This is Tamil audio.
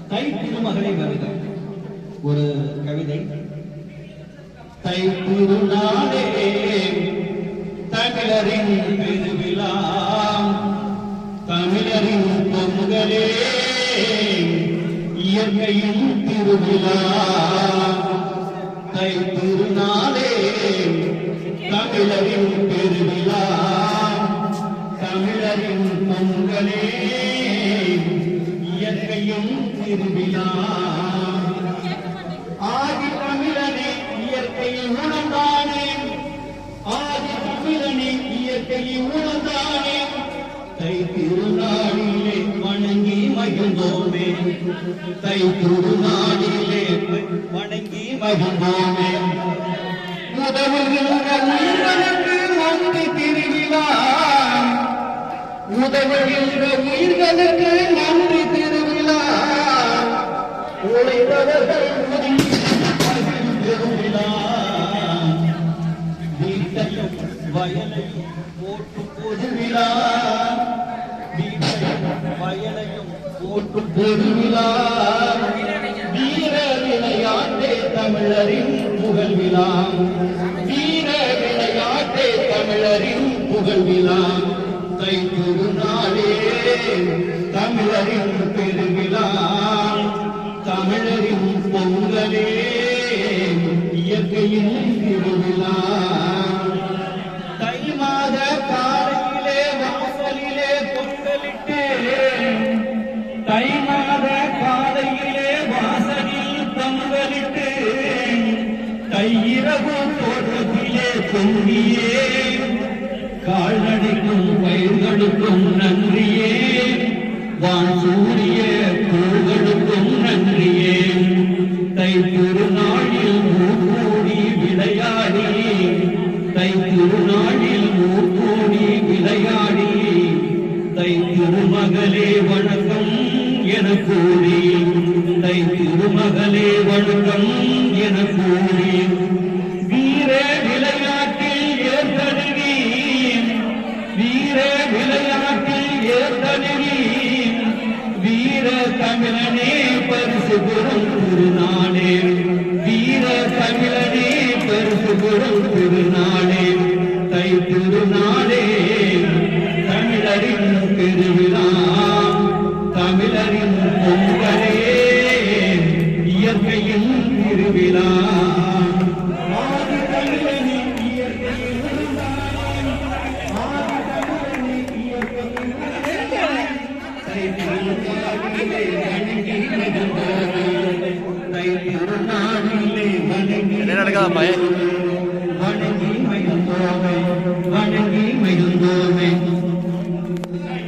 தை திருமகளை வருக ஒரு கவிதை. தை திருநாளே தமிழரின் பெருவிழா, தமிழரின் பொங்கலே இயற்கையின் திருவிழா. தை திருநாளே தமிழரின் பெருவிழா, தமிழரின் பொங்கலே இயற்கையும் திருவிழா. ஆதி தமிழனே இயற்கையை உணர்ந்தானே, ஆதி தமிழனே இயற்கையை உணர்ந்தானே. தை திருநாளிலே வணங்கி மகிழ்ந்தோமே, தை திருநாளிலே வணங்கி மகிழ்ந்தோமே. உதவுகின்ற உயிர்களுக்கு நன்றி திருவிழா, உதவுகின்ற உயிர்களுக்கு நன்றி திருவிழா. உழைத்தவர்கள் திருவிழா, வீட்டையும் வயலையும் போட்டு பொதுவிழா, வீட்டையும் வயலையும் போட்டு பொதுவிழா. வீர விளையாட்டே தமிழரின் புகழ் விழா, வீர விளையாட்டே தமிழரின் புகழ் விழா. தை திருநாளே தமிழரின் பெருவிழா, தமிழரின் பொங்கலே இயற்கையின் திருவிழா. தை மாத காலையிலே வாசலிலே பொங்கலிட்டு, தை மாத காலையிலே வாசலில் பொங்கலிட்டு, தையிரவு தோட்டத்திலே பொங்கியே கால்நடைக்கும் பயிர்களுக்கும் நன்றியே, வான் சூரிய பூகளுக்கும் நன்றியே. தை திருநாளில் மூக்கூடி விளையாடி, தை திருநாளில் மூக்கூடி விளையாடி, தை திருமகளே வணக்கம் என கூறி, தை திருமகளே வணக்கம் என கூறி. வீர விளையாட்டில் ஏற்கனவே, வீர விளையாட்டில் ஏற்கனவே, வீர தமிழனே பரிசு பெறும் திருநாளே, வீர தமிழனே பரிசு பெறும் திருநாளே. தை திருநாளே தமிழரின் பெருவிழா, தமிழரின் பொங்கலே இயற்கையின் திருவிழா. ஆதி தமிழனே இயற்கையின் என்ன நடக்காத பையன்